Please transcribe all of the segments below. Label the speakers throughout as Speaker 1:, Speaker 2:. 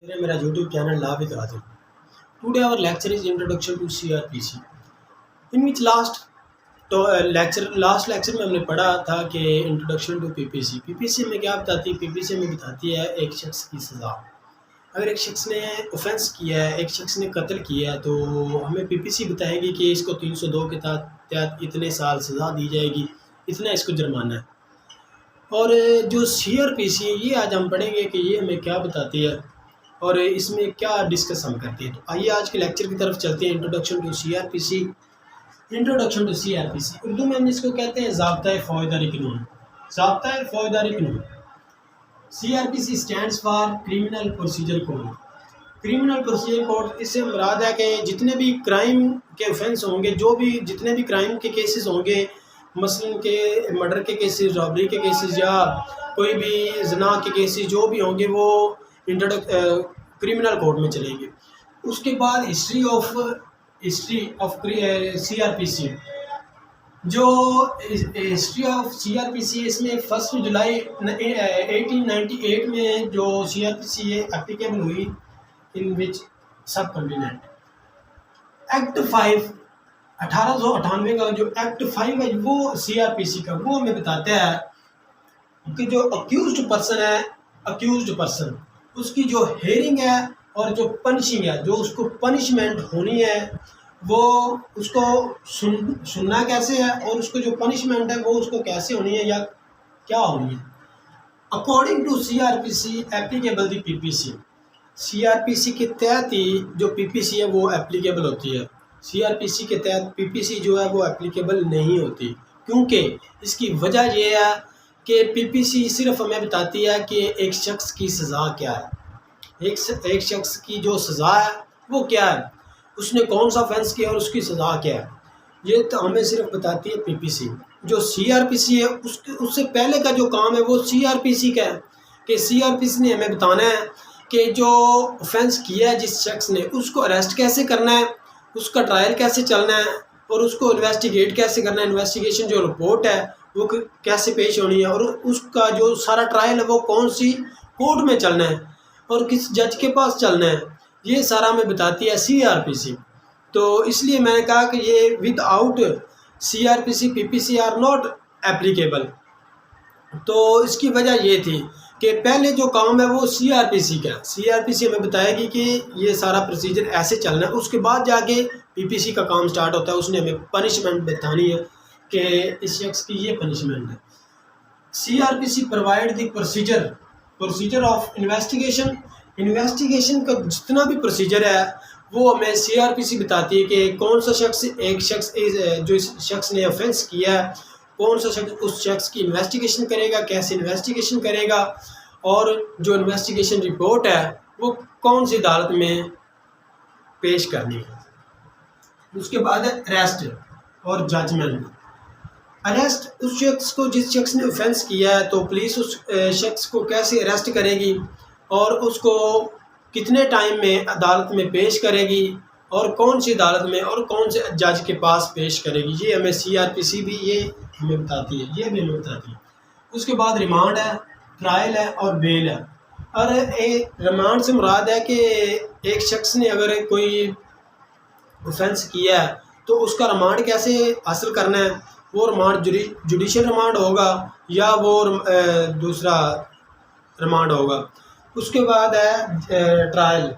Speaker 1: मेरा YouTube channel Lavid Adil. Today our lecture is introduction to CRPC. In which last lecture में हमने पढ़ा था कि इंट्रोडक्शन टू पीपीसी. पीपीसी में क्या बताती है? पीपीसी में बताती है एक शख्स की सज़ा. अगर एक शख्स ने ऑफेंस किया है, एक शख्स ने कत्ल किया है, तो हमें पीपीसी बताएगी कि इसको 302 के तहत इतने साल सज़ा दी जाएगी, इतना इसको जुर्माना है. और जो सीआरपीसी है ये आज हम पढ़ेंगे कि ये हमें क्या बताती है और इसमें क्या डिस्कस हम करते हैं. तो आइए आज के लेक्चर की तरफ चलते हैं. Introduction to CrPC. Introduction to CrPC Urdu में हम इसको कहते हैं ज़ाब्ता फ़ौजदारी कानून. ज़ाब्ता फ़ौजदारी कानून. CrPC stands for criminal procedure code. Criminal procedure code इससे मुराद है कि जितने भी क्राइम के ऑफेंस होंगे, जो भी जितने भी क्राइम के केसेस होंगे, मसलन के मर्डर के केसेस, रॉबरी के केसेस या कोई भी ज़ना के केसेस जो भी होंगे वो क्रिमिनल कोड में चलेंगे. उसके बाद हिस्ट्री ऑफ सीआरपीसी. जो हिस्ट्री ऑफ सीआरपीसी इसमें 1 जुलाई 1898 में जो सीआरपीसी एप्लीकेबल हुई इन विच सब कॉन्टिनेंट. एक्ट 5 1898 का जो एक्ट 5 है वो सीआरपीसी का, वो हमें बताता है कि जो अक्यूज्ड पर्सन उसकी जो हेयरिंग है और जो पनिशिंग है, जो उसको पनिशमेंट होनी है वो उसको सुनना कैसे है और उसको जो पनिशमेंट है वो उसको कैसे होनी है या क्या होनी है. According to CrPC applicable the PPC. CrPC के तहत ही जो पीपीसी है वो एप्लीकेबल होती है. सीआरपीसी के तहत पीपीसी जो है वो एप्लीकेबल नहीं होती, क्योंकि इसकी वजह यह है कि पीपीसी सिर्फ हमें बताती है कि एक शख्स की सज़ा क्या है. एक शख्स की जो सज़ा है वो क्या है, उसने कौन सा ऑफेंस किया और उसकी सज़ा क्या है, ये तो हमें सिर्फ बताती है पीपीसी. जो सीआरपीसी है उससे पहले का जो काम है वो सीआरपीसी का है कि सीआरपीसी ने हमें बताना है कि जो ऑफेंस किया है जिस शख्स ने, उसको अरेस्ट कैसे करना है, उसका ट्रायल कैसे चलना है और उसको इन्वेस्टिगेट कैसे करना है. इन्वेस्टिगेशन जो रिपोर्ट है वो कैसे पेश होनी है और उसका जो सारा ट्रायल है वो कौन सी कोर्ट में चलना है और किस जज के पास चलना है, ये सारा हमें बताती है सीआरपीसी. तो इसलिए मैंने कहा कि ये without CrPC PPC are not applicable. तो इसकी वजह ये थी कि पहले जो काम है वो सीआरपीसी का. सीआरपीसी हमें बताएगी कि ये सारा प्रोसीजर ऐसे चलना है, उसके बाद जाके पीपीसी का काम स्टार्ट होता है. उसने हमें पनिशमेंट बतानी है कि इस शख्स की ये पनिशमेंट है. CrPC provide the procedure of investigation. Investigation का जितना भी प्रोसीजर है वो हमें सीआरपीसी बताती है कि कौन सा शख्स जो इस शख्स ने ऑफेंस किया है, कौन सा शख्स उस शख्स की इन्वेस्टिगेशन करेगा, कैसे इन्वेस्टिगेशन करेगा और जो इन्वेस्टिगेशन रिपोर्ट है वो कौन सी अदालत में पेश करनी है. उसके बाद है अरेस्ट और जजमेंट. अरेस्ट उस शख्स को जिस शख्स ने ऑफेंस किया है, तो पुलिस उस शख्स को कैसे अरेस्ट करेगी और उसको कितने टाइम में अदालत में पेश करेगी और कौन सी अदालत में और कौन से जज के पास पेश करेगी, ये हमें सीआरपीसी भी ये हमें बताती है, ये भी हमें बताती है. उसके बाद रिमांड है, ट्रायल है और बेल है. और रिमांड से मुराद है कि एक शख्स ने अगर कोई ऑफेंस किया है तो उसका रिमांड कैसे हासिल करना है. वो रिमांड जुडिशल रिमांड होगा या वो दूसरा रिमांड होगा. उसके बाद है ट्रायल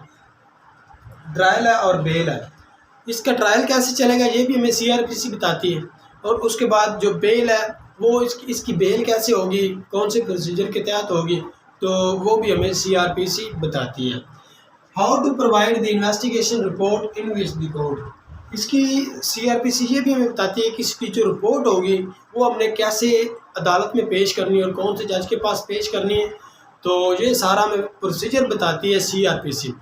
Speaker 1: है और बेल है. इसका ट्रायल कैसे चलेगा ये भी हमें सीआरपीसी बताती है. और उसके बाद जो बेल है वो इसकी बेल कैसे होगी, कौन से प्रोसीजर के तहत होगी, तो वो भी हमें सीआरपीसी बताती है. How to provide the investigation report in which the court. इसकी सीआरपीसी ये भी हमें बताती है कि इसकी जो रिपोर्ट होगी वो हमने कैसे अदालत में पेश करनी है और कौन से जज के पास पेश करनी है. तो ये सारा हमें प्रोसीजर बताती है सीआरपीसी.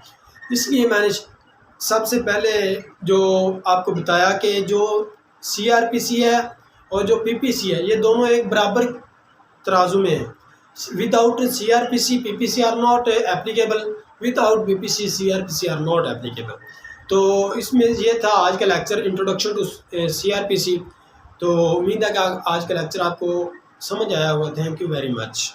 Speaker 1: इसलिए मैंने सबसे पहले जो आपको बताया कि जो सीआरपीसी है और जो पीपीसी है ये दोनों एक बराबर तराजू में है. Without CrPC PPC are not applicable, without PPC CrPC are not applicable. तो इसमें ये था आज का लेक्चर इंट्रोडक्शन टू सीआरपीसी. तो उम्मीद है कि आज का लेक्चर आपको समझ आया होगा. Thank you very much.